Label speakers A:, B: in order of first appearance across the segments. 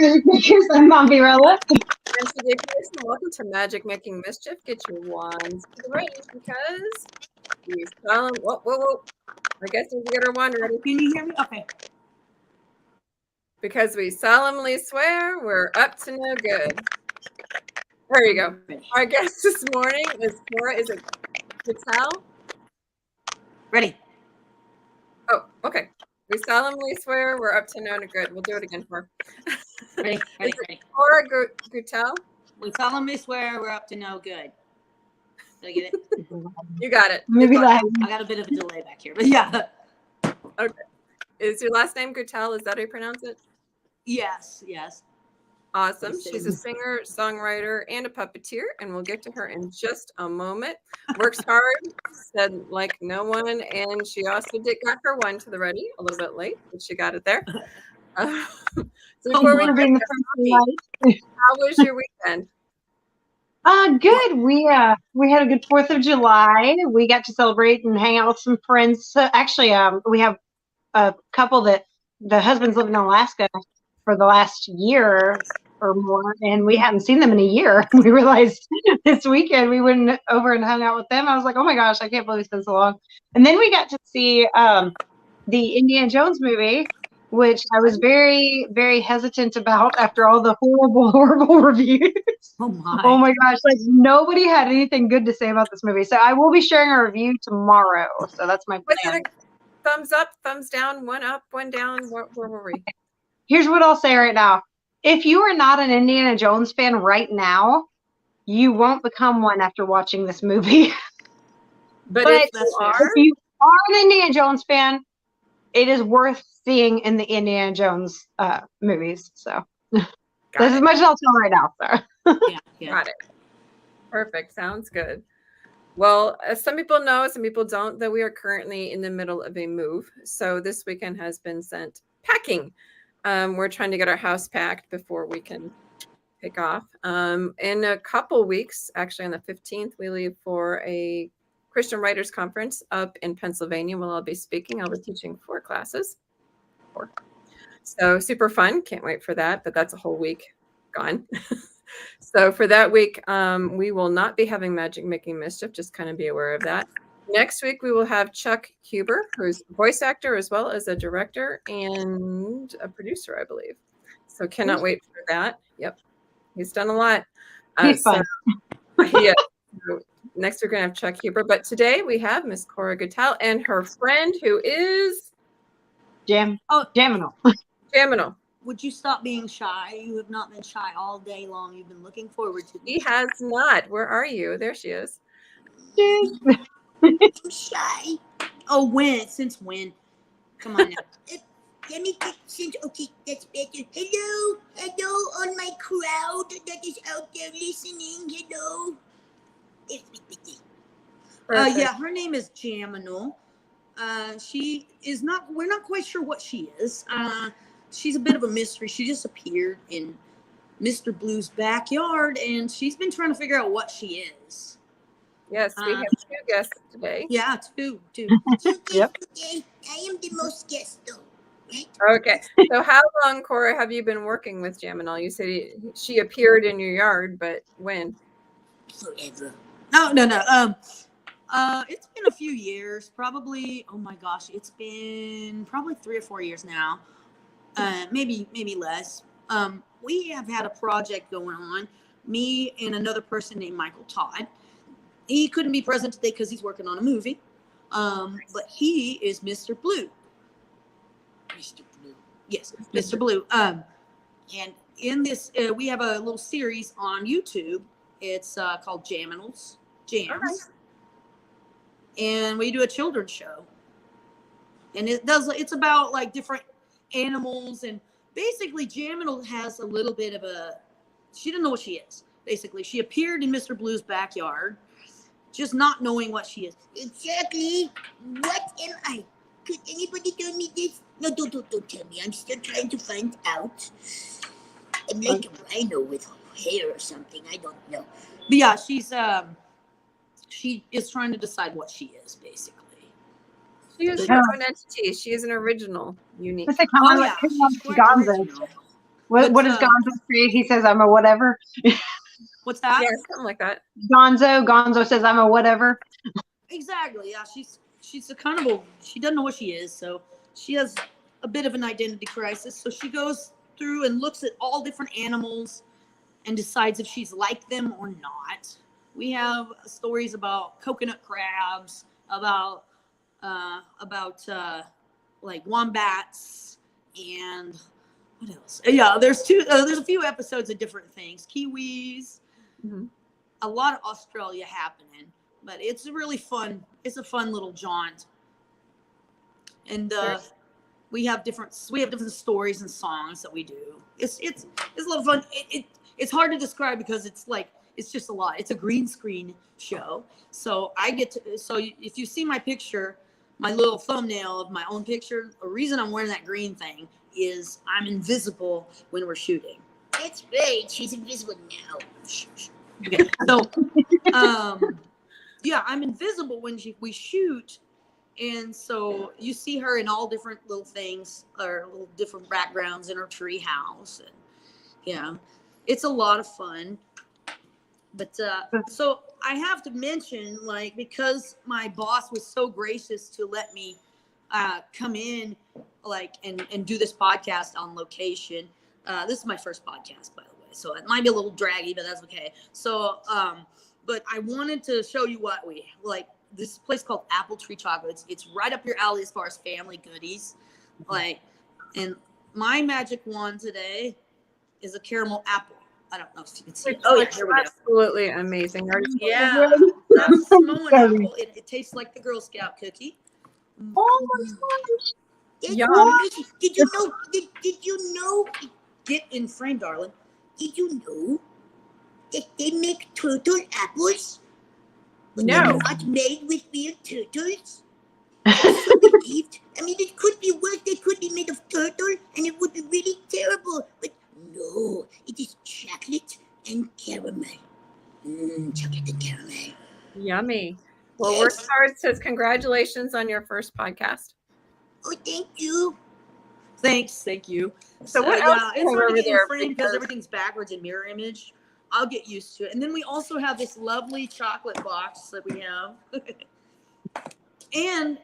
A: Magic Makers. I'm Mombierella.
B: And today, welcome to Magic Making Mischief. Get your wands to the right because we solemnly. Whoa. I guess we get our wand ready.
C: Can you hear me? Okay.
B: Because we solemnly swear we're up to no good. There you go. Our guest this morning is Cora. Is it Brinkley-Gutel?
C: Ready.
B: Oh, okay. We solemnly swear we're up to no good. We'll do it again for her.
C: Ready.
B: Cora Brinkley-Gutel.
C: We solemnly swear we're up to no good. Did I get it?
B: You got it.
A: Maybe
C: I got a bit of a delay back here, but yeah.
B: Okay. Is your last name Gutel? Is that how you pronounce it?
C: Yes.
B: Awesome. She's a singer, songwriter, and a puppeteer, and we'll get to her in just a moment. Works hard, said like no one, and she also got her one to the ready a little bit late, but she got it there. So before we get how was your weekend?
A: Good. We had a good 4th of July. We got to celebrate and hang out with some friends. So actually, we have a couple that the husband's lived in Alaska for the last year or more, and we hadn't seen them in a year. We realized this weekend we went over and hung out with them. I was like, oh my gosh, I can't believe it's been so long. And then we got to see the Indiana Jones movie, which I was very, very hesitant about after all the horrible reviews.
C: Oh
A: my gosh, like nobody had anything good to say about this movie. So I will be sharing a review tomorrow. So that's my plan.
B: Was it a thumbs up, thumbs down, one up, one down? Where were we?
A: Here's what I'll say right now. If you are not an Indiana Jones fan right now, you won't become one after watching this movie.
B: But if
A: you are an Indiana Jones fan, it is worth seeing in the Indiana Jones movies. So that's as much as I'll tell right now. So.
C: Yeah.
B: Got it. Perfect. Sounds good. Well, some people know, some people don't, that we are currently in the middle of a move. So this weekend has been sent packing. We're trying to get our house packed before we can pick off. In a couple weeks, actually on the 15th, we leave for a Christian Writers Conference up in Pennsylvania. Where I'll be speaking. I'll be teaching 4 classes. 4. So super fun. Can't wait for that. But that's a whole week gone. So for that week, we will not be having Magic Making Mischief. Just kind of be aware of that. Next week, we will have Chuck Huber, who's a voice actor as well as a director and a producer, I believe. So cannot wait for that. Yep. He's done a lot.
A: He's fun.
B: Yeah. So next, we're going to have Chuck Huber. But today, we have Miss Cora Gutel and her friend, who is
A: Jaminal.
B: Jaminal.
C: Would you stop being shy? You have not been shy all day long. You've been looking forward to
B: He has not. Where are you? There she is.
C: I'm shy. Oh, when? Since when? Come on now.
D: Let me get okay, that's better. Hello on my crowd that is out there listening. Hello.
C: Yeah, her name is Jaminal. She is not, we're not quite sure what she is. She's a bit of a mystery. She just appeared in Mr. Blue's backyard, and she's been trying to figure out what she is.
B: Yes, we have 2 guests today.
C: Yeah, two.
A: Yep.
D: Okay. I am the most guest though, right?
B: Okay. So how long, Cora, have you been working with Jaminal? You said she appeared in your yard, but when?
D: Forever.
C: No. It's been a few years, probably. Oh my gosh, it's been probably 3 or 4 years now. Maybe less. We have had a project going on. Me and another person named Michael Todd. He couldn't be present today because he's working on a movie. But he is Mr. Blue.
D: Mr. Blue.
C: Yes, Mr. Blue. And in this, we have a little series on YouTube. It's called Jams. And we do a children's show. And it's about like different animals. And basically Jaminal has a little bit of she didn't know what she is. Basically, she appeared in Mr. Blue's backyard, just not knowing what she is.
D: Exactly. What am I? Could anybody tell me this? No, don't tell me. I'm still trying to find out. I'm like a rhino with hair or something. I don't know.
C: But yeah, she is trying to decide what she is, basically.
B: She is her own entity. She is an original, unique.
A: Gonzo. What
C: But,
A: does Gonzo say? He says, I'm a whatever.
C: What's that?
B: Yeah, something like that.
A: Gonzo says, I'm a whatever.
C: Exactly. Yeah, she's a kind of she doesn't know what she is, so she has a bit of an identity crisis. So she goes through and looks at all different animals and decides if she's like them or not. We have stories about coconut crabs, about like wombats, and what else? Yeah, there's a few episodes of different things. Kiwis, a lot of Australia happening, but it's really fun. It's a fun little jaunt, and we have different stories and songs that we do. It's a lot of fun. It's hard to describe because it's just a lot. It's a green screen show, so if you see my picture, my little thumbnail of my own picture, the reason I'm wearing that green thing is I'm invisible when we're shooting.
D: That's right. She's invisible now.
C: Okay, so yeah, I'm invisible when we shoot, and so you see her in all different little things or little different backgrounds in her tree house, and yeah, it's a lot of fun. But so I have to mention, like, because my boss was so gracious to let me come in, like, and do this podcast on location. This is my first podcast, by the way, so it might be a little draggy, but that's okay. So, but I wanted to show you what we like. This place called Apple Tree Chocolates. It's right up your alley as far as family goodies, like. And my magic wand today is a caramel apple. I don't know if you can see it. Oh, yeah, here we go.
B: Absolutely amazing.
C: Yeah, that's Samoan apple. It tastes like the Girl Scout cookie.
A: Oh my gosh.
B: Yum.
D: Did you know? Did you know?
C: Get in frame, darling.
D: Did you know that they make turtle apples? But
B: No.
D: they're not made with real turtles. So believed. I mean, it could be worse. They could be made of turtle, and it would be really terrible. But no, it is chocolate and caramel. Chocolate and caramel.
B: Yummy. Well,
D: Yes.
B: Workshard says congratulations on your first podcast.
D: Oh, thank you.
C: Thank you.
B: So what else
C: yeah,
B: do
C: it's
B: you have
C: hard to
B: over
C: get in
B: there?
C: frame because
B: Because-
C: everything's backwards in mirror image. I'll get used to it. And then we also have this lovely chocolate box that we have. And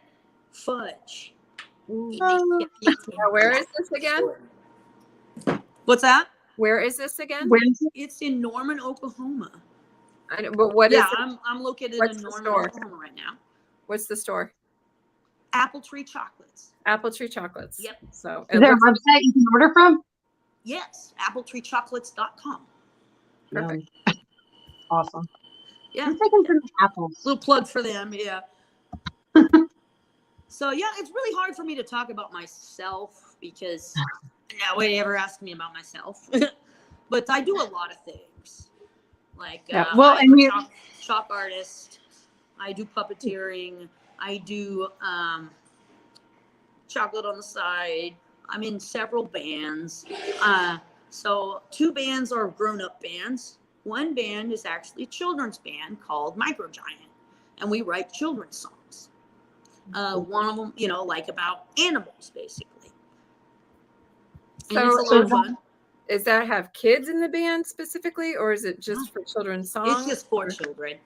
C: fudge.
B: Now, where is this again?
C: What's that?
B: Where is this again?
C: It's in Norman, Oklahoma.
B: I know, but what is
C: Yeah,
B: it?
C: I'm located
B: What's
C: in
B: the
C: Norman,
B: store?
C: Oklahoma right now.
B: What's the store?
C: Apple Tree Chocolates.
B: Apple Tree Chocolates.
C: Yep.
B: So
A: Is there a website you can order from?
C: Yes, appletreechocolates.com.
B: Perfect.
A: Awesome.
C: Yeah.
A: I'm thinking some apples.
C: Little plug for them, yeah. So yeah, it's really hard for me to talk about myself because nobody ever asked me about myself. But I do a lot of things. Like
A: Yeah, well,
C: I'm
A: and
C: a
A: you-
C: chalk artist. I do puppeteering. I do chocolate on the side. I'm in several bands. So 2 bands are grown-up bands. 1 band is actually a children's band called Microgiant, and we write children's songs. One of them, like about animals, basically. And
B: So-
C: it's a lot of fun.
B: Is that have kids in the band specifically, or is it just for children's songs?
C: It's just for
B: or-
C: children.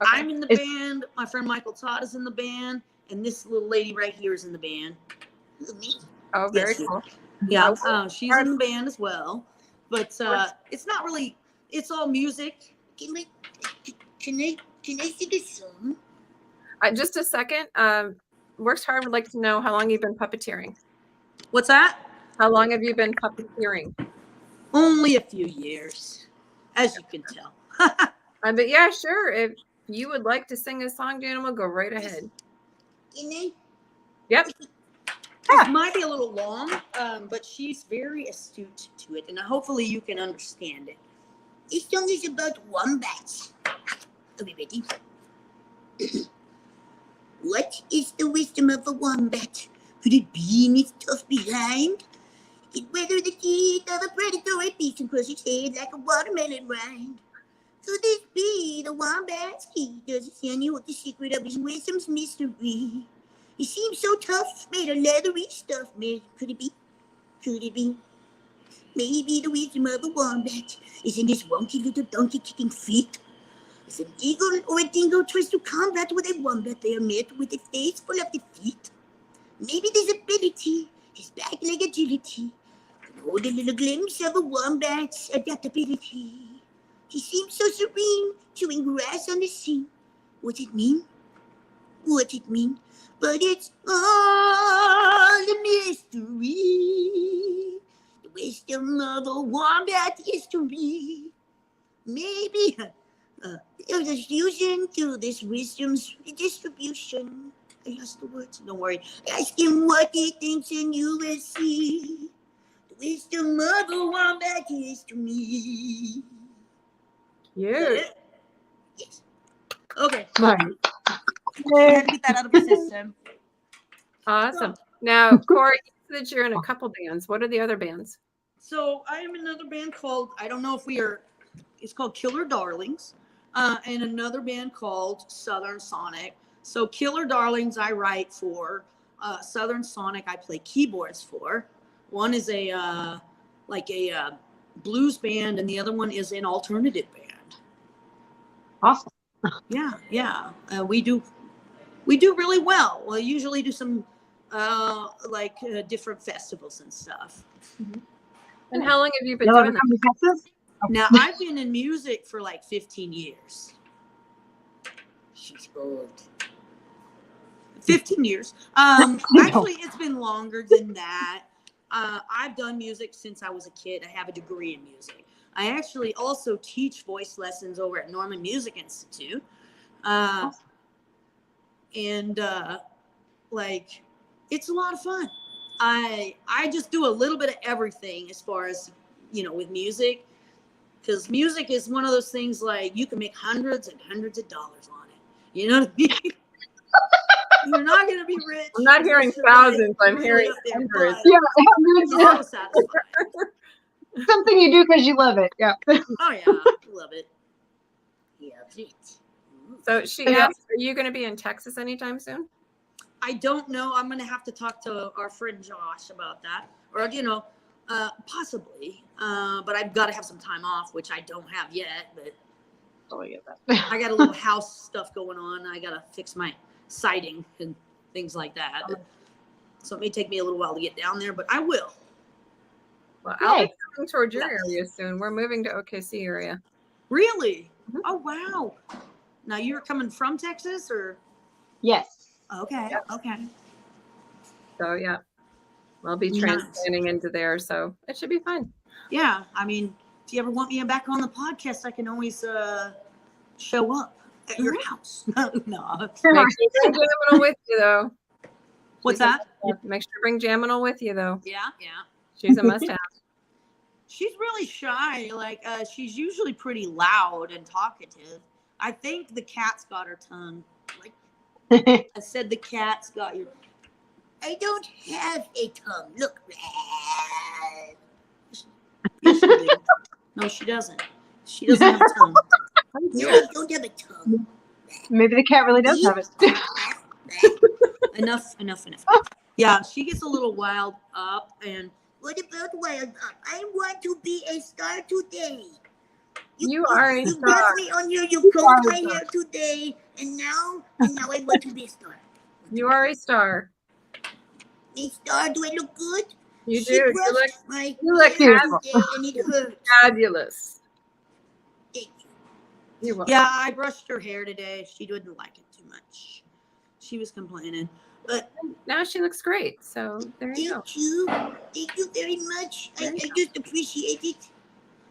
B: Okay.
C: I'm in the band. My friend Michael Todd is in the band, and this little lady right here is in the band.
D: Me?
B: Oh, very
C: Yes.
B: cool.
C: Yeah, she's in the band as well. But it's not really. It's all music.
D: Can I sing a song?
B: Just a second. Works Hard would like to know how long you've been puppeteering.
C: What's that?
B: How long have you been puppeteering?
C: Only a few years, as you can tell.
B: But yeah, sure. If you would like to sing a song, Janelle, go right ahead.
D: Can I?
B: Yep.
C: This might be a little long, but she's very astute to it, and hopefully you can understand it.
D: This song is about wombats. Are we ready? What is the wisdom of a wombat? Could it be in its tough behind? It weather the teeth of a predatory beast and crush its head like a watermelon rind. Could this be the wombat's key? Does it tell you what the secret of his wisdom's mystery? He seems so tough, made of leathery stuff. Could it be? Could it be? Maybe the wisdom of a wombat is in his wonky little donkey kicking feet. If an eagle or a dingo tries to combat with a wombat, they are met with a face full of defeat. Maybe this ability, his back leg agility, can hold a little glimpse of a wombat's adaptability. He seems so serene, chewing grass on the scene. What's it mean? What's it mean? But it's all a mystery. The wisdom of a wombat history. Maybe there's a fusion to this wisdom's distribution. I lost the words. Don't worry. Ask him what he thinks and you will see. The wisdom of a wombat history.
B: Cute.
D: Yes.
C: Okay.
A: Right.
C: I had to get that out of my system.
B: Awesome. Now, Cora, you said that you're in a couple bands. What are the other bands?
C: So I am in another band called, I don't know if we are, it's called Killer Darlings, and another band called Southern Sonic. So Killer Darlings I write for, Southern Sonic I play keyboards for. One is a blues band, and the other one is an alternative band.
A: Awesome.
C: Yeah. We do really well. We'll usually do some different festivals and stuff.
B: And how long have you been
A: Y'all ever
B: doing that?
A: come to Texas?
C: Now I've been in music for like 15 years.
D: She's old.
C: 15 years. Actually, it's been longer than that. I've done music since I was a kid. I have a degree in music. I actually also teach voice lessons over at Norman Music Institute. And it's a lot of fun. I just do a little bit of everything as far as, with music, because music is one of those things like you can make hundreds and hundreds of dollars on it. You know what I mean? You're not going to be rich.
B: I'm not hearing thousands. I'm hearing hundreds.
A: Yeah,
C: It's so satisfying.
A: something you do because you love it. Yeah.
C: Oh yeah, love it.
D: Yeah, it.
B: So she asked, are you going to be in Texas anytime soon?
C: I don't know. I'm gonna have to talk to our friend Josh about that, or possibly. But I've got to have some time off, which I don't have yet. But
A: Oh, yeah, that.
C: I got a little house stuff going on. I got to fix my siding and things like that. So it may take me a little while to get down there, but I will.
B: Well, I'll be
A: Yay.
B: coming towards your
C: Yes.
B: area soon. We're moving to OKC area.
C: Really?
B: Mhm.
C: Oh wow! Now you're coming from Texas, or?
A: Yes.
C: Okay.
B: Yep.
C: Okay.
B: So yeah, I'll be
C: Nice.
B: transplanting into there. So it should be fun.
C: Yeah. I mean, if you ever want me back on the podcast, I can always show up at your house. No.
B: Make sure you bring Jaminal with you though.
C: What's
B: She's a
C: that?
B: must-have. Make sure to bring Jaminal with you though.
C: Yeah.
B: She's a must-have.
C: She's really shy. She's usually pretty loud and talkative. I think the cat's got her tongue. Like I said, the cat's got your.
D: I don't have a tongue. Look.
C: Yes, she do. No, she doesn't. She doesn't have a tongue.
D: No, I don't have a tongue.
A: Maybe the cat really does have it.
C: Enough. Yeah, she gets a little wild up, and
D: What about wild up? I want to be a star today.
B: You are a
D: You
B: star.
D: got me on here. You
A: You
D: combed
A: are a
D: my
A: star.
D: hair today, and now I want to be a star.
B: You are a star.
D: A star? Do I look good?
B: You
D: She
B: do. You
D: brushed
B: look
D: my
B: you look
D: hair
A: beautiful.
D: today, and it hurt.
B: fabulous.
D: Thank you.
B: You will.
C: yeah, I brushed her hair today. She didn't like it too much. She was complaining, but
B: Now she looks great. So there you go.
D: Thank you. Thank you very much. I just appreciate it.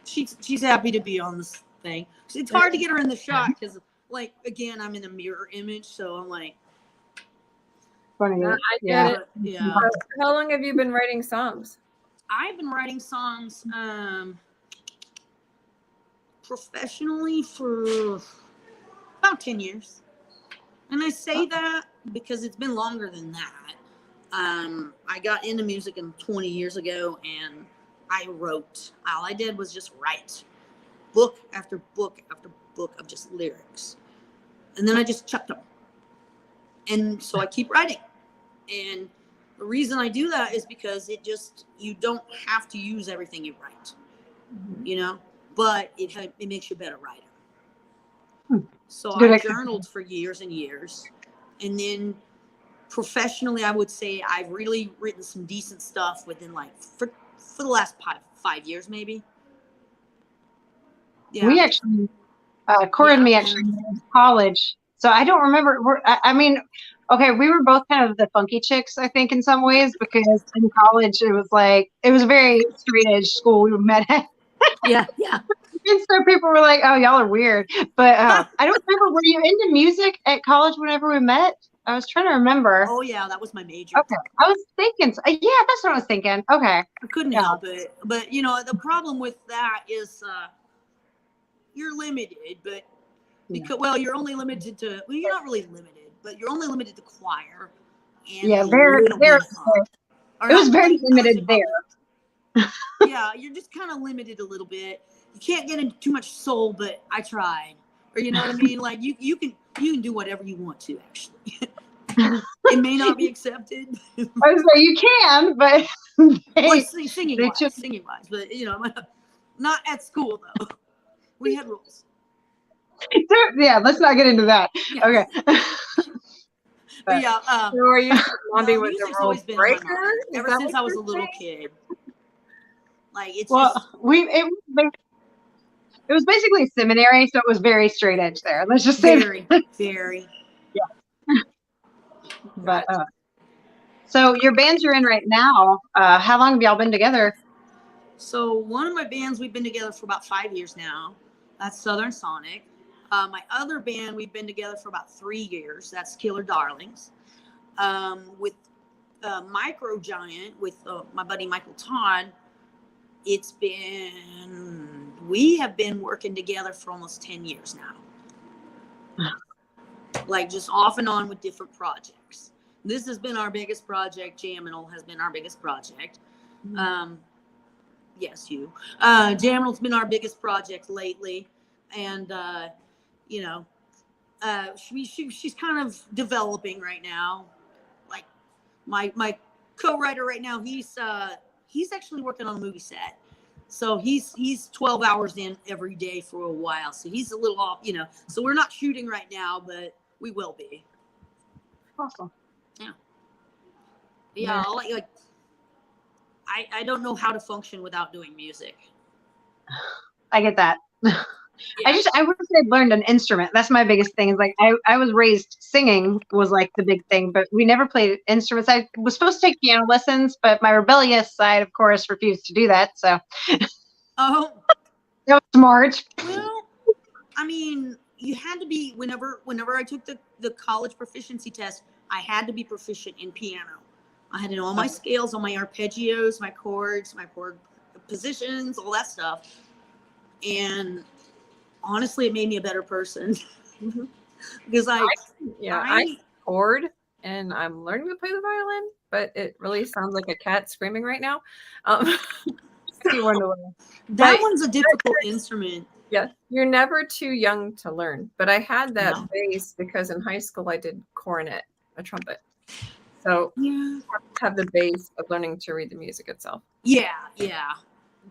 C: she's happy to be on this thing. It's hard to get her in the shot because, again, I'm in a mirror image, so I'm like,
A: Funny.
B: I
A: Yeah.
B: get it.
C: yeah.
B: So how long have you been writing songs?
C: I've been writing songs professionally for about 10 years. And I say that because it's been longer than that. I got into music 20 years ago, and I wrote. All I did was just write book after book after book of just lyrics. And then I just chucked them. And so I keep writing. And The reason I do that is because you don't have to use everything you write, you know, but it makes you a better writer. So
A: Good
C: I
A: exercise.
C: journaled for years and years. And then professionally, I would say I've really written some decent stuff within like for the last 5 years, maybe. Yeah.
A: We actually, Cora and me actually met in college. So I don't remember. I mean, okay, we were both kind of the funky chicks, I think, in some ways, because in college it was a very straight edge school we met at.
C: Yeah.
A: And so people were like, "Oh, y'all are weird." But I don't remember. Were you into music at college whenever we met? I was trying to remember.
C: Oh yeah, that was my major.
A: Okay, I was thinking. Yeah, that's what I was thinking. Okay,
C: I couldn't help it. But you know, the problem with that is you're limited, but because you're only limited to you're not really limited, but you're only limited to choir and
A: yeah,
C: a little bit of pop.
A: It was very limited there.
C: Yeah, you're just kind of limited a little bit. You can't get into too much soul, but I tried. Or you know what I mean? Like you can do whatever you want to, actually. It may not be accepted.
A: I was like, you can, but
C: Well, singing wise, but you know, not at school though. We had rules.
A: Yeah, let's not get into that.
C: Yeah.
A: Okay.
C: But yeah,
B: So are you Mombi was a
C: music's
B: rule
C: always been on my
B: breaker?
C: mind
B: Is
C: ever
B: that
C: since
B: what
C: I was a
B: you're
C: little
B: saying?
C: kid. Like it's
A: Well,
C: just
A: it was basically seminary, so it was very straight edge there. Let's just say
C: very, very.
A: But so your bands you're in right now, how long have y'all been together?
C: So one of my bands, we've been together for about 5 years now. That's Southern Sonic. My other band, we've been together for about 3 years. That's Killer Darlings. With Micro Giant, with my buddy Michael Todd, we have been working together for almost 10 years now. Like just off and on with different projects. This has been our biggest project. Jaminal has been our biggest project. Yes, you. Jaminal's been our biggest project lately. And, you know, she's kind of developing right now. Like my co-writer right now, he's actually working on a movie set. So he's 12 hours in every day for a while. So he's a little off, you know. So we're not shooting right now, but we will be.
A: Awesome.
C: Yeah. I don't know how to function without doing music.
A: I get that.
C: Yeah.
A: I wish I'd learned an instrument. That's my biggest thing. Is like I was raised singing was like the big thing, but we never played instruments. I was supposed to take piano lessons, but my rebellious side, of course, refused to do that. So
C: Oh,
A: that was smart.
C: well, I mean, you had to be whenever I took the college proficiency test, I had to be proficient in piano. I had to know all my scales, all my arpeggios, my chords, my chord positions, all that stuff. And honestly, it made me a better person. Because I
B: chord and I'm learning to play the violin, but it really sounds like a cat screaming right now.
C: That one's a difficult instrument.
B: Yeah, you're never too young to learn. But I had that bass because in high school I did cornet, a trumpet. So you have the base of learning to read the music itself.
C: Yeah, definitely.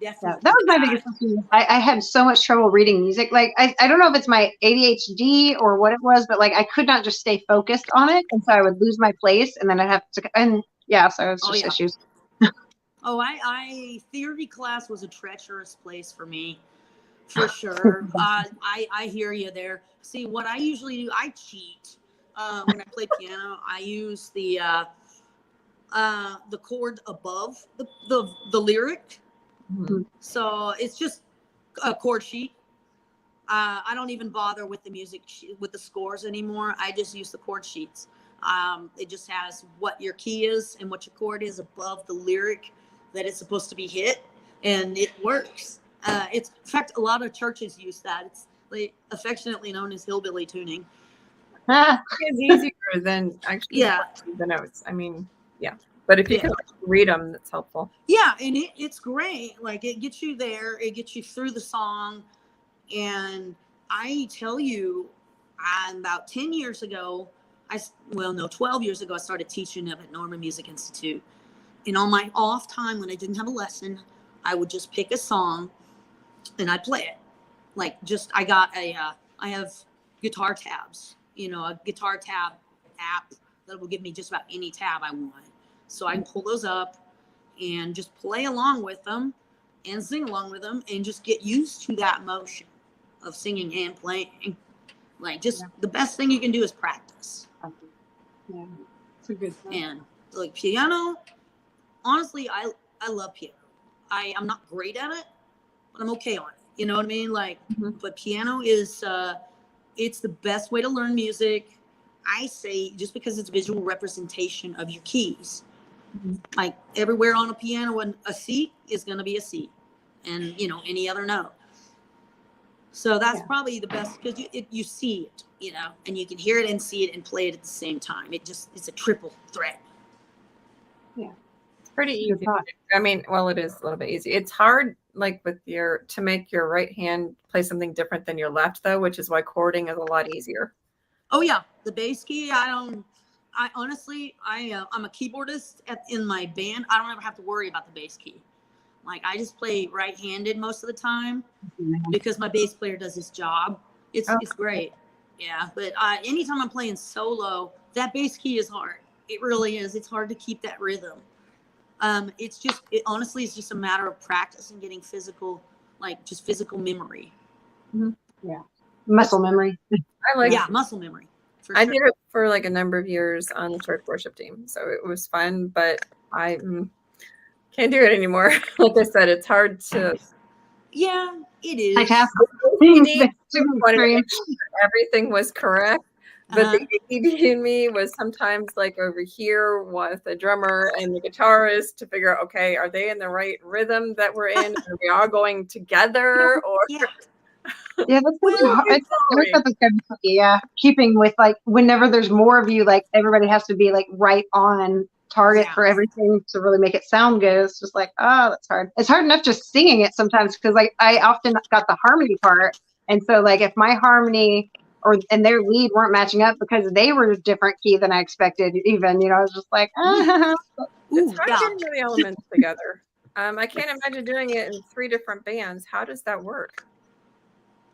A: Yeah, that was my biggest issue. I had so much trouble reading music. Like I don't know if it's my ADHD or what it was, but like I could not just stay focused on it, and so I would lose my place, and then I'd have to. And so it's just issues.
C: I theory class was a treacherous place for me, for sure. I hear you there. See, what I usually do, I cheat. When I play piano, I use the chord above the lyric.
B: Mm-hmm.
C: So it's just a chord sheet. I don't even bother with the music with the scores anymore. I just use the chord sheets. It just has what your key is and what your chord is above the lyric that it's supposed to be hit, and it works. In fact, a lot of churches use that. It's like affectionately known as hillbilly tuning.
B: It's easier than actually the notes. I mean, but if you can read them, that's helpful.
C: Yeah, and it's great. Like it gets you there. It gets you through the song. And I tell you, about 10 years ago, 12 years ago, I started teaching up at Norman Music Institute. And on my off time, when I didn't have a lesson, I would just pick a song and I'd play it. Like I have guitar tabs, a guitar tab app that will give me just about any tab I want. So I can pull those up and just play along with them and sing along with them and just get used to that motion of singing and playing. Like, just the best thing you can do is practice.
A: Yeah, it's a good thing.
C: And like piano, honestly, I love piano. I'm not great at it, but I'm okay on it. You know what I mean? Like, but piano is it's the best way to learn music. I say, just because it's visual representation of your keys. Like, everywhere on a piano, a C is going to be a C, and any other note. So that's probably the best, because you see it, and you can hear it and see it and play it at the same time. It's a triple threat.
A: Yeah,
B: it's pretty easy. I mean, well, it is a little bit easy. It's hard, like to make your right hand play something different than your left, though, which is why chording is a lot easier.
C: Oh yeah, the bass key. I'm a keyboardist in my band. I don't ever have to worry about the bass key. Like, I just play right-handed most of the time because my bass player does his job. It's great. Yeah, but anytime I'm playing solo, that bass key is hard. It really is. It's hard to keep that rhythm. Honestly, it's just a matter of practice and getting physical memory.
A: Yeah, muscle memory.
C: Muscle memory.
B: I did it for like a number of years on the church worship team, so it was fun, but I can't do it anymore. Like I said, it's hard to.
C: Yeah, it is.
B: Everything was correct, but the ADD in me was sometimes like over here with the drummer and the guitarist to figure out, okay, are they in the right rhythm that we're in? Are we all going together? Or
A: yeah, that's hard. Yeah, keeping with, like, whenever there's more of you, like, everybody has to be like right on target for everything to really make it sound good. It's just like, oh, that's hard. It's hard enough just singing it sometimes, because like I often got the harmony part, and so like if my harmony and their lead weren't matching up because they were a different key than I expected, even, I was just like,
B: it's hard getting the elements together. I can't imagine doing it in 3 different bands. How does that work?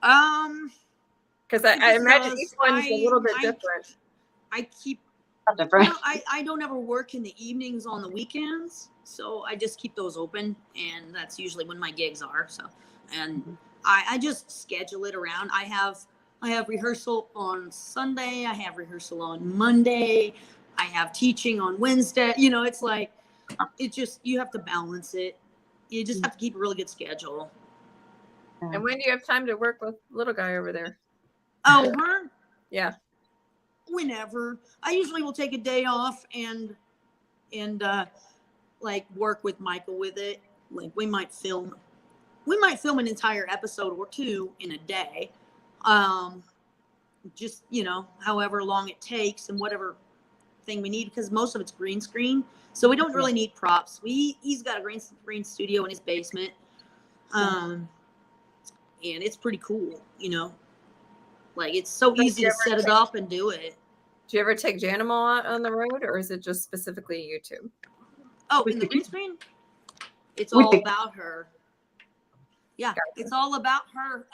B: Because I imagine each one's a little bit different.
C: I keep
A: different.
C: I don't ever work in the evenings on the weekends, so I just keep those open, and that's usually when my gigs are. So, and I just schedule it around. I have rehearsal on Sunday. I have rehearsal on Monday. I have teaching on Wednesday. It's like, you have to balance it. You just have to keep a really good schedule.
B: And when do you have time to work with little guy over there?
C: Oh, her?
B: Yeah.
C: Whenever. I usually will take a day off and like work with Michael with it. Like, we might film an entire episode or 2 in a day. Just, however long it takes and whatever thing we need, because most of it's green screen. So we don't really need props. He's got a green screen studio in his basement. And it's pretty cool, Like, it's so easy to set it up and do it.
B: Do you ever take Janimal out on the road, or is it just specifically YouTube?
C: Oh, in the green screen? It's all about her. Yeah, it's all about her.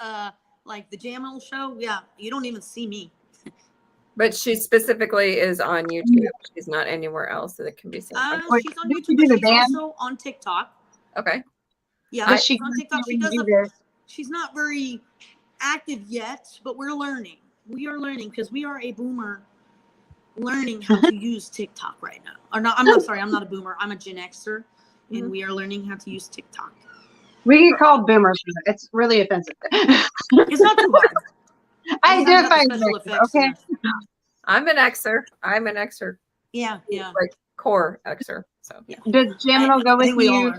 C: Like the Janimal show, you don't even see me.
B: But she specifically is on YouTube. She's not anywhere else that it can be seen.
C: She's on YouTube, but she's also on TikTok.
B: Okay.
C: Yeah, she's on TikTok. She's not very active yet, but we're learning. We are learning, because we are a boomer learning how to use TikTok right now. Or no, I'm not a boomer. I'm a Gen Xer, and we are learning how to use TikTok.
A: We get called boomers. It's really offensive.
C: It's not too hard.
A: I identify as okay.
B: I'm an Xer.
C: Yeah.
B: Like core Xer. So yeah.
A: Does Janimal go with you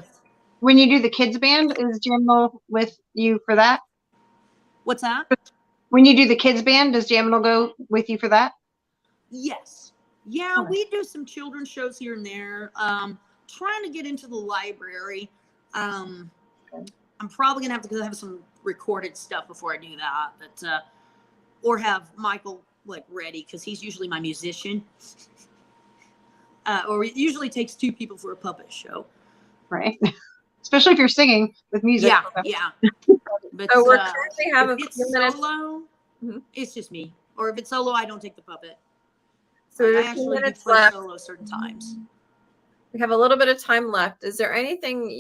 A: when you do the kids band? Is Janimal with you for that?
C: What's that?
A: When you do the kids band, does Janimal go with you for that?
C: Yes. Yeah, we do some children's shows here and there. Trying to get into the library. I'm probably gonna have to have some recorded stuff before I do that. But or have Michael like ready because he's usually my musician. Or it usually takes 2 people for a puppet show.
A: Right. Especially if you're singing with music.
C: Yeah, yeah. But
B: So we're currently have a
C: if it's
B: few minutes.
C: solo, it's just me. Or if it's solo, I don't take the puppet.
B: So we
C: I
B: have a few
C: actually do
B: minutes
C: play
B: left.
C: solo certain times.
B: We have a little bit of time left. Is there anything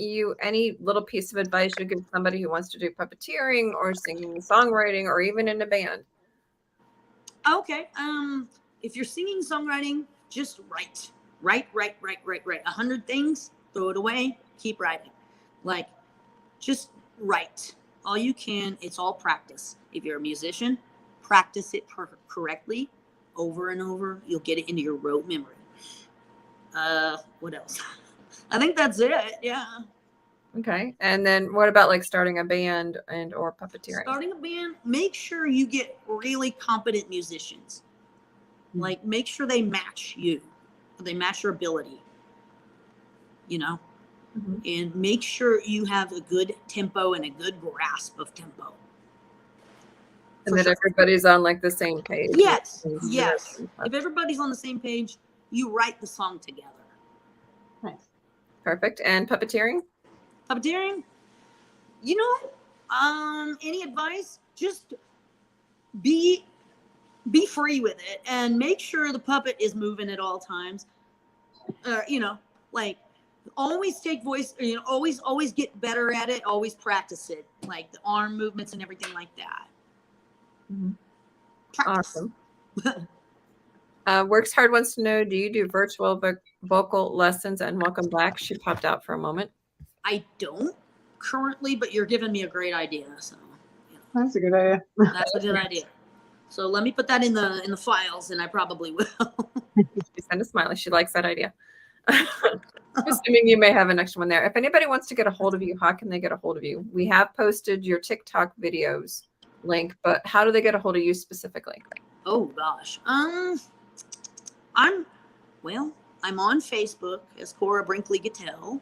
B: any little piece of advice you give somebody who wants to do puppeteering or singing, songwriting, or even in a band?
C: Okay. If you're singing, songwriting, just write. Write. 100 things, throw it away, keep writing. Like, just write all you can. It's all practice. If you're a musician, practice it correctly over and over. You'll get it into your rote memory. What else? I think that's it. Yeah.
B: Okay. And then what about like starting a band and or puppeteering?
C: Starting a band, make sure you get really competent musicians. Like, make sure they match you. They match your ability. You know? And make sure you have a good tempo and a good grasp of tempo.
B: And that everybody's on like the same page.
C: Yes. If everybody's on the same page, you write the song together.
A: Nice.
B: Perfect. And puppeteering?
C: Puppeteering, you know, any advice? Just be free with it and make sure the puppet is moving at all times. You know, like, always take voice, you know, always get better at it, always practice it, like the arm movements and everything like that.
B: Awesome. Works Hard wants to know, do you do virtual vocal lessons? And welcome back. She popped out for a moment.
C: I don't currently, but you're giving me a great idea. So you know,
A: That's a good idea.
C: that's a good idea. So let me put that in the files, and I probably will.
B: She sent a smiley. She likes that idea. Assuming you may have an extra one there. If anybody wants to get a hold of you, how can they get a hold of you? We have posted your TikTok videos link, but how do they get a hold of you specifically?
C: Oh gosh. I'm on Facebook as Cora Brinkley-Gutel.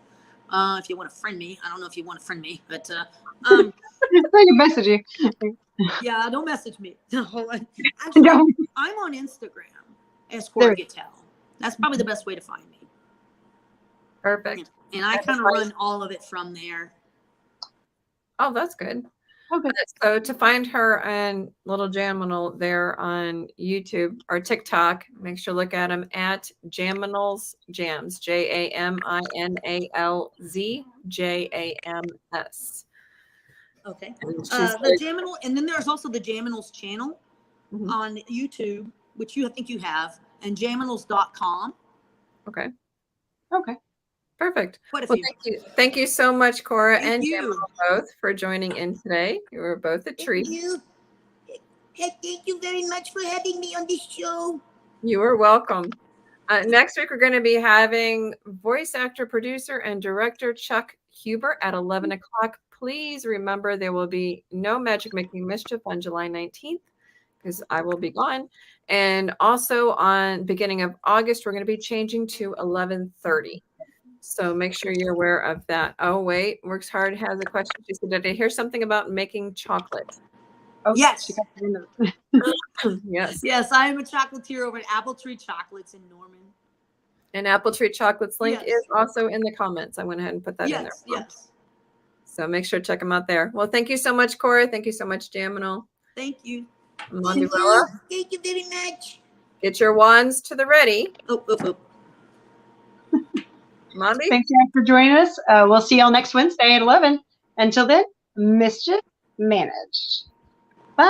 C: If you want to friend me, I don't know if you want to friend me, but
A: I can message you.
C: yeah, don't message me.
A: No.
C: Actually, I'm on Instagram as Cora Gutel. That's probably the best way to find me.
B: Perfect.
C: And I kind of run all of it from there.
B: Oh, that's good.
A: Okay.
B: So to find her and Little Jaminal there on YouTube or TikTok, make sure to look at them at Jaminal's Jams, JAMINALZ JAMS.
C: Okay.
B: And
C: The Jaminal, and then there's also the Jaminal's channel on YouTube, which I think you have, and jaminals.com.
B: Okay.
A: Okay.
B: Perfect.
C: Quite a
B: Well,
C: few.
B: thank you so much, Cora
C: Thank
B: and
C: you.
B: Jaminal both for joining in today. You were both a treat.
D: Thank you. Hey, thank you very much for having me on this show.
B: You are welcome. Next week, we're going to be having voice actor, producer, and director Chuck Huber at 11 o'clock. Please remember there will be no Magic Making Mischief on July 19th because I will be gone. And also on beginning of August, we're going to be changing to 11:30. So make sure you're aware of that. Oh, wait. Works Hard has a question. She said, did I hear something about making chocolate?
A: Oh,
C: Yes.
A: she got the window.
B: Yes.
C: Yes, I am a chocolatier over at Apple Tree Chocolates in Norman.
B: And Apple Tree Chocolate's link
C: Yes.
B: is also in the comments. I went ahead and put that in there.
C: Yes.
B: So make sure to check them out there. Well, thank you so much, Cora. Thank you so much, Jaminal.
C: Thank you.
B: Mombierella,
D: Thank you very much.
B: get your wands to the ready.
C: Oh.
B: Mombi?
A: Thanks guys for joining us. We'll see y'all next Wednesday at 11. Until then, mischief managed.